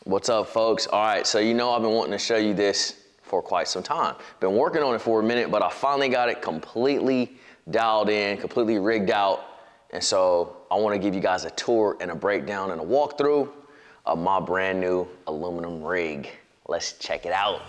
What's up, folks? All right, so you know I've been wanting to show you this for quite some time. Been working on it for a minute, but I finally got it completely dialed in, completely rigged out. And so I want to give you guys a tour and a breakdown and a walkthrough of my brand new aluminum rig. Let's check it out.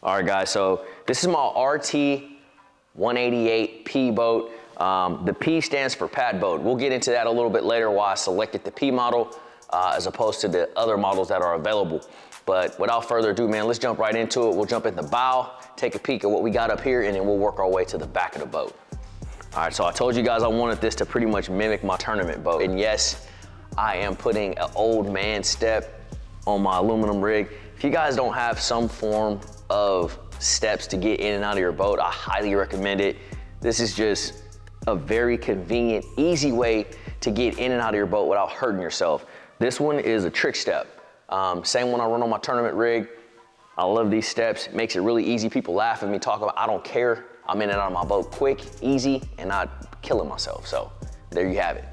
All right, guys, so this is my RT 188P boat. The P stands for pad boat. We'll get into that a little bit later why I selected the P model as opposed to the other models that are available. But without further ado, man, let's jump right into it. We'll jump in the bow, take a peek at what we got up here, and then we'll work our way to the back of the boat. All right, so I told you guys I wanted this to pretty much mimic my tournament boat. And yes, I am putting an old man step on my aluminum rig. If you guys don't have some form of steps to get in and out of your boat, I highly recommend it. This is just a very convenient, easy way to get in and out of your boat without hurting yourself. This one is a trick step. Same one I run on my tournament rig. I love these steps. It makes it really easy. People laugh at me, talk about, I don't care. I'm in and out of my boat quick, easy, and not killing myself. So there you have it.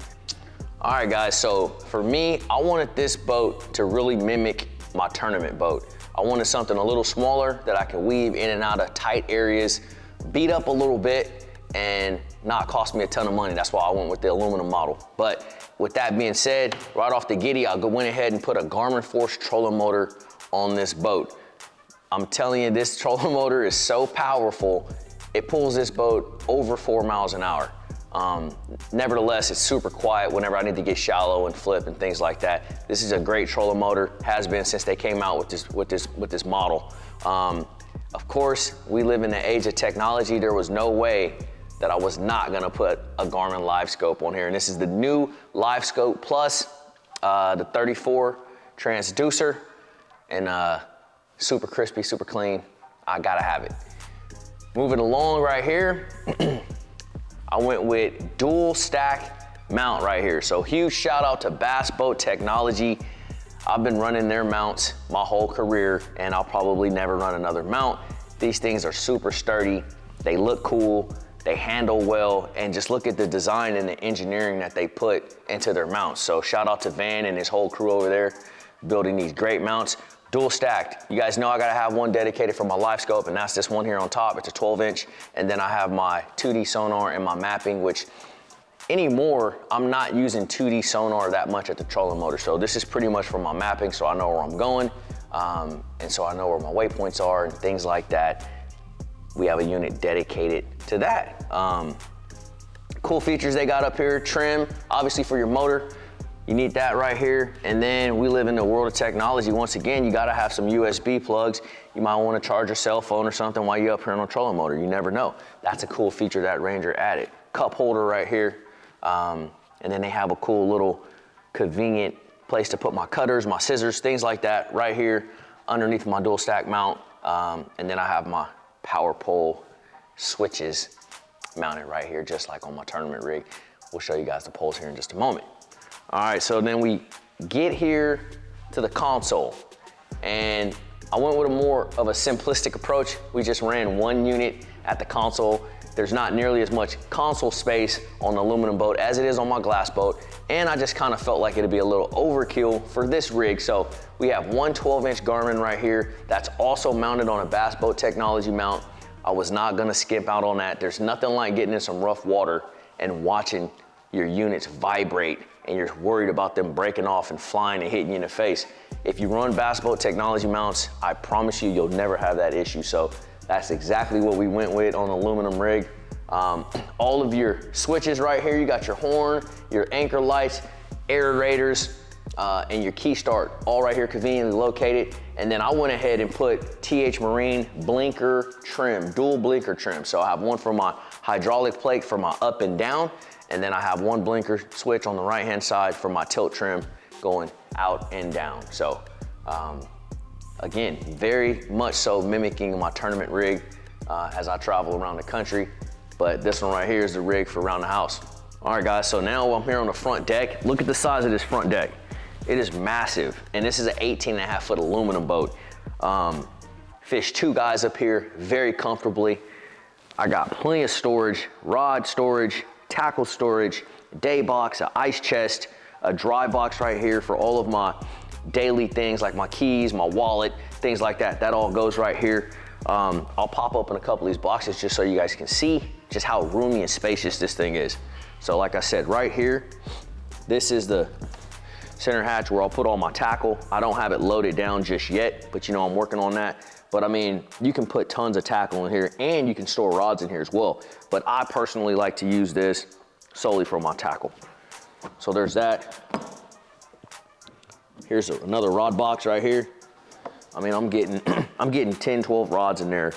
All right, guys, so for me, I wanted this boat to really mimic my tournament boat. I wanted something a little smaller that I could weave in and out of tight areas, beat up a little bit, and not cost me a ton of money. That's why I went with the aluminum model. But with that being said, right off the giddy, I went ahead and put a Garmin Force trolling motor on this boat. I'm telling you, this trolling motor is so powerful, it pulls this boat over 4 miles an hour. Nevertheless, it's super quiet whenever I need to get shallow and flip and things like that. This is a great trolling motor, has been since they came out with this model. Of course, we live in the age of technology. There was no way that I was not gonna put a Garmin LiveScope on here. And this is the new LiveScope Plus, the 34 transducer, and super crispy, super clean. I gotta have it. Moving along right here, I went with dual stack mount right here. So huge shout out to Bass Boat Technology. I've been running their mounts my whole career and I'll probably never run another mount. These things are super sturdy. They look cool, they handle well, and just look at the design and the engineering that they put into their mounts. So shout out to Van and his whole crew over there building these great mounts. Dual stacked. You guys know I gotta have one dedicated for my LiveScope, and that's this one here on top. It's a 12-inch, and then I have my 2D sonar and my mapping, which anymore, I'm not using 2D sonar that much at the trolling motor. So this is pretty much for my mapping, so I know where I'm going, and so I know where my waypoints are and things like that. We have a unit dedicated to that. Cool features they got up here, trim, obviously for your motor. You need that right here. And then we live in the world of technology. Once again, you gotta have some USB plugs. You might wanna charge your cell phone or something while you're up here on a trolling motor. You never know. That's a cool feature that Ranger added. Cup holder right here. And then they have a cool little convenient place to put my cutters, my scissors, things like that right here underneath my dual stack mount. And then I have my power pole switches mounted right here, just like on my tournament rig. We'll show you guys the poles here in just a moment. All right, so then we get here to the console, and I went with a more of a simplistic approach. We just ran one unit at the console. There's not nearly as much console space on the aluminum boat as it is on my glass boat, and I just kind of felt like it'd be a little overkill for this rig. So we have one 12-inch Garmin right here that's also mounted on a Bass Boat Technology mount. I was not gonna skip out on that. There's nothing like getting in some rough water and watching your units vibrate and you're worried about them breaking off and flying and hitting you in the face. If you run Bass Boat Technology mounts, I promise you, you'll never have that issue. So that's exactly what we went with on the aluminum rig. All of your switches right here, you got your horn, your anchor lights, aerators, and your key start, all right here conveniently located. And then I went ahead and put TH Marine blinker trim, dual blinker trim. So I have one for my hydraulic plate for my up and down, and then I have one blinker switch on the right-hand side for my tilt trim going out and down. So again, very much so mimicking my tournament rig as I travel around the country. But this one right here is the rig for around the house. All right, guys, so now I'm here on the front deck. Look at the size of this front deck. It is massive, and this is an 18.5-foot aluminum boat. Fish 2 guys up here very comfortably. I got plenty of storage, rod storage, tackle storage, day box, an ice chest, a dry box right here for all of my daily things like my keys, my wallet, things like that. That all goes right here. I'll pop open a couple of these boxes just so you guys can see just how roomy and spacious this thing is. So like I said, right here, this is the center hatch where I'll put all my tackle. I don't have it loaded down just yet, but you know, I'm working on that. But I mean, you can put tons of tackle in here and you can store rods in here as well. But I personally like to use this solely for my tackle. So there's that. Here's another rod box right here. I mean, I'm getting 10, 12 rods in there,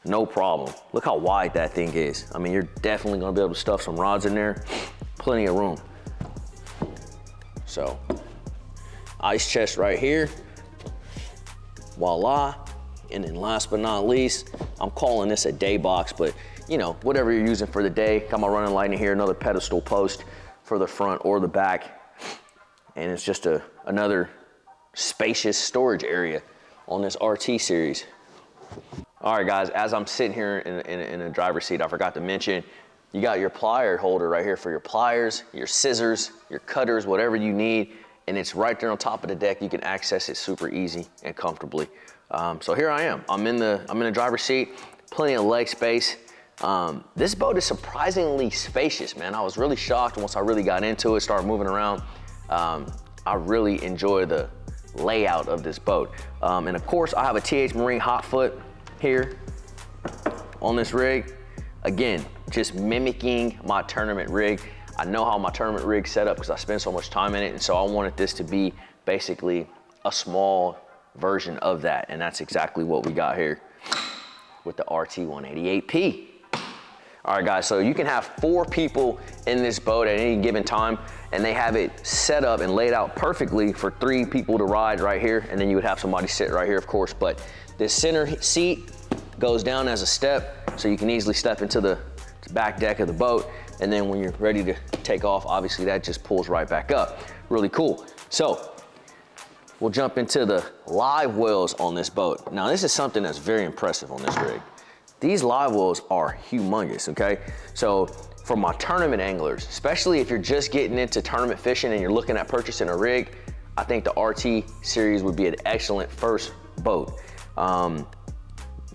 no problem. Look how wide that thing is. I mean, you're definitely gonna be able to stuff some rods in there, plenty of room. So, ice chest right here, voila. And then last but not least, I'm calling this a day box, but you know, whatever you're using for the day. Got my running light in here, another pedestal post for the front or the back. And it's just another spacious storage area on this RT series. All right guys, as I'm sitting here in a driver's seat, I forgot to mention, you got your plier holder right here for your pliers, your scissors, your cutters, whatever you need. And it's right there on top of the deck. You can access it super easy and comfortably. So here I am, I'm in the driver's seat, plenty of leg space. This boat is surprisingly spacious, man. I was really shocked once I really got into it, started moving around. I really enjoy the layout of this boat. And of course, I have a TH Marine Hotfoot here on this rig. Again, just mimicking my tournament rig. I know how my tournament rig's set up because I spend so much time in it, and so I wanted this to be basically a small version of that, and that's exactly what we got here with the RT188P. All right guys, so you can have 4 people in this boat at any given time, and they have it set up and laid out perfectly for 3 people to ride right here, and then you would have somebody sit right here, of course. But this center seat goes down as a step, so you can easily step into the back deck of the boat, and then when you're ready to take off, obviously that just pulls right back up. Really cool. So we'll jump into the live wells on this boat. Now this is something that's very impressive on this rig. These live wells are humongous, okay? So for my tournament anglers, especially if you're just getting into tournament fishing and you're looking at purchasing a rig, I think the RT series would be an excellent first boat.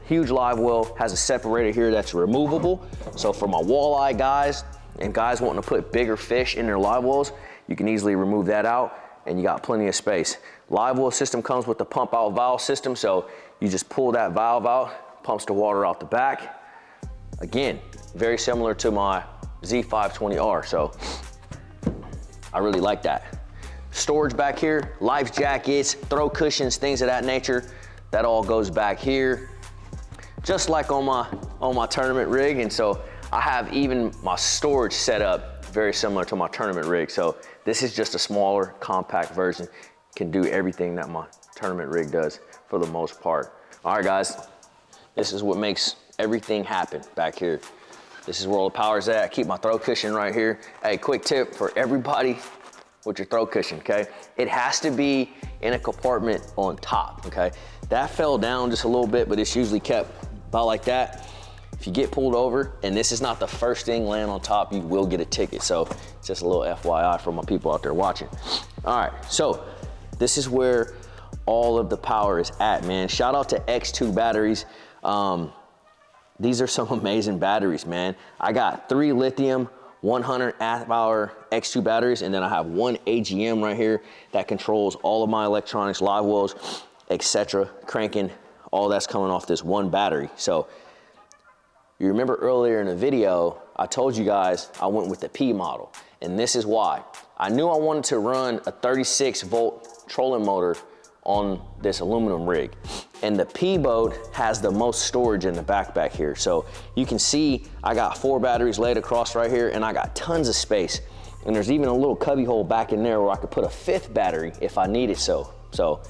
Huge live well, has a separator here that's removable. So for my walleye guys and guys wanting to put bigger fish in their live wells, you can easily remove that out and you got plenty of space. Live well system comes with the pump out valve system, so you just pull that valve out, pumps the water out the back. Again, very similar to my Z520R, so I really like that. Storage back here, life jackets, throw cushions, things of that nature. That all goes back here, just like on my tournament rig. And so I have even my storage set up very similar to my tournament rig. So this is just a smaller, compact version. Can do everything that my tournament rig does for the most part. All right, guys, this is what makes everything happen back here. This is where all the power's at. I keep my throw cushion right here. Hey, quick tip for everybody with your throw cushion, okay? It has to be in a compartment on top, okay? That fell down just a little bit, but it's usually kept about like that. If you get pulled over and this is not the first thing laying on top, you will get a ticket. So just a little FYI for my people out there watching. All right, so this is where all of the power is at, man. Shout out to X2 batteries. These are some amazing batteries, man. I got 3 lithium 100 amp hour X2 batteries, and then I have 1 AGM right here that controls all of my electronics, live wells, etc. Cranking, all that's coming off this one battery. So you remember earlier in the video, I told you guys I went with the P model, and this is why. I knew I wanted to run a 36 volt trolling motor on this aluminum rig. And the P boat has the most storage in the back here. So you can see I got 4 batteries laid across right here, and I got tons of space. And there's even a little cubby hole back in there where I could put a 5th battery if I needed so. So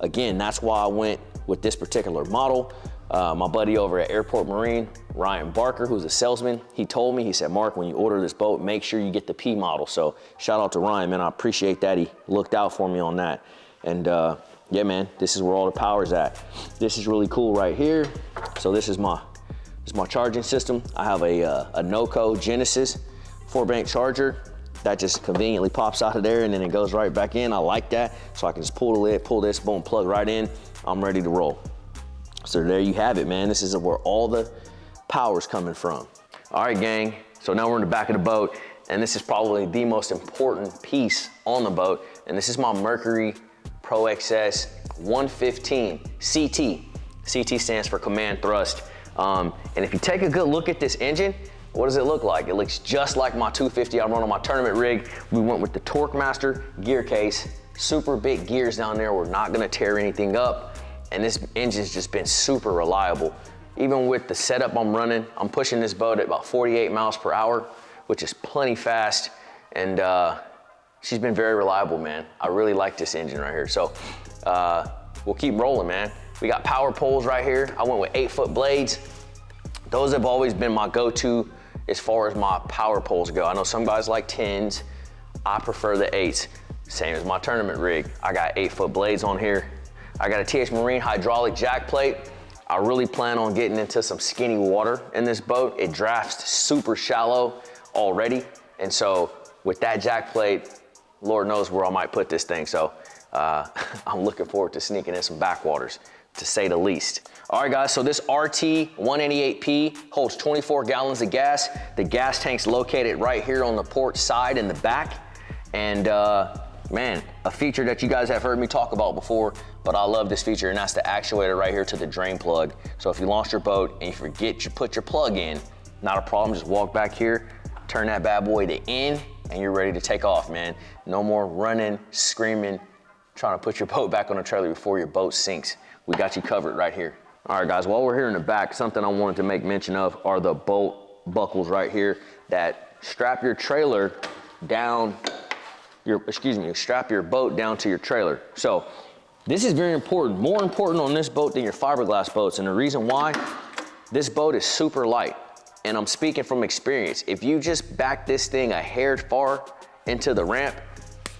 again, that's why I went with this particular model. My buddy over at Airport Marine, Ryan Barker, who's a salesman, he told me, he said, Mark, when you order this boat, make sure you get the P model. So shout out to Ryan, man. I appreciate that. He looked out for me on that. And yeah, man, this is where all the power's at. This is really cool right here. So this is my charging system. I have a Noco Genesis 4-bank charger that just conveniently pops out of there and then it goes right back in. I like that. So I can just pull the lid, pull this, boom, plug right in. I'm ready to roll. So there you have it, man. This is where all the power's coming from. All right, gang. So now we're in the back of the boat, and this is probably the most important piece on the boat. And this is my Mercury Pro XS 115 CT. CT stands for command thrust. And if you take a good look at this engine, what does it look like? It looks just like my 250 I run on my tournament rig. We went with the Torque Master gear case, super big gears down there. We're not gonna tear anything up. And this engine's just been super reliable. Even with the setup I'm running, I'm pushing this boat at about 48 miles per hour, which is plenty fast. And she's been very reliable, man. I really like this engine right here. So we'll keep rolling, man. We got power poles right here. I went with 8-foot blades. Those have always been my go-to as far as my power poles go. I know some guys like 10s. I prefer the 8s. Same as my tournament rig. I got 8-foot blades on here. I got a TH Marine hydraulic jack plate. I really plan on getting into some skinny water in this boat. It drafts super shallow already. And so with that jack plate, Lord knows where I might put this thing. So I'm looking forward to sneaking in some backwaters, to say the least. All right, guys, so this RT 188P holds 24 gallons of gas. The gas tank's located right here on the port side in the back. And man, a feature that you guys have heard me talk about before, but I love this feature, and that's the actuator right here to the drain plug. So if you lost your boat and you forget to put your plug in, not a problem, just walk back here, turn that bad boy to in, and you're ready to take off, man. No more running, screaming, trying to put your boat back on the trailer before your boat sinks. We got you covered right here. All right, guys, while we're here in the back, something I wanted to make mention of are the bolt buckles right here that strap your trailer down, strap your boat down to your trailer. So this is very important, more important on this boat than your fiberglass boats. And the reason why, this boat is super light. And I'm speaking from experience. If you just back this thing a hair far into the ramp,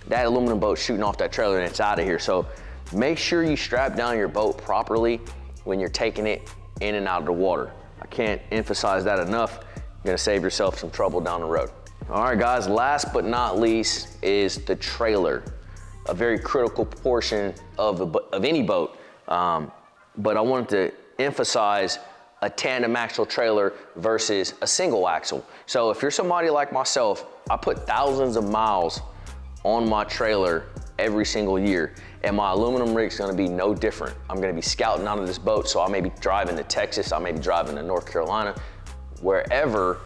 that aluminum boat's shooting off that trailer and it's out of here. So make sure you strap down your boat properly when you're taking it in and out of the water. I can't emphasize that enough. You're gonna save yourself some trouble down the road. All right, guys, last but not least is the trailer. A very critical portion of any boat. But I wanted to emphasize a tandem axle trailer versus a single axle. So if you're somebody like myself, I put thousands of miles on my trailer every single year, and my aluminum rig's gonna be no different. I'm gonna be scouting out of this boat, so I may be driving to Texas, I may be driving to North Carolina, wherever.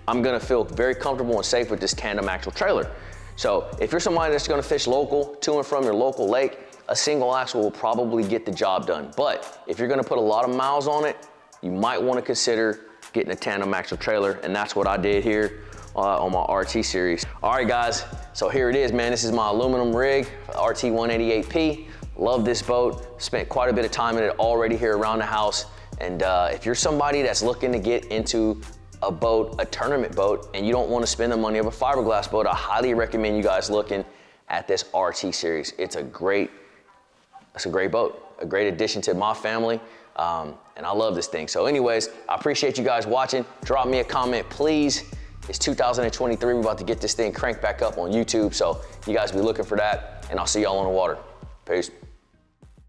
I'm gonna feel very comfortable and safe with this tandem axle trailer. So if you're somebody that's gonna fish local, to and from your local lake, a single axle will probably get the job done. But if you're gonna put a lot of miles on it, you might wanna consider getting a tandem axle trailer, and that's what I did here on my RT series. All right, guys, so here it is, man. This is my aluminum rig, RT 188P. Love this boat. Spent quite a bit of time in it already here around the house. And if you're somebody that's looking to get into a boat, a tournament boat, and you don't want to spend the money of a fiberglass boat, I highly recommend you guys looking at this RT series. It's a great boat, a great addition to my family, and I love this thing. So anyways, I appreciate you guys watching. Drop me a comment, please. It's 2023, we're about to get this thing cranked back up on YouTube, so you guys be looking for that, and I'll see y'all on the water. Peace.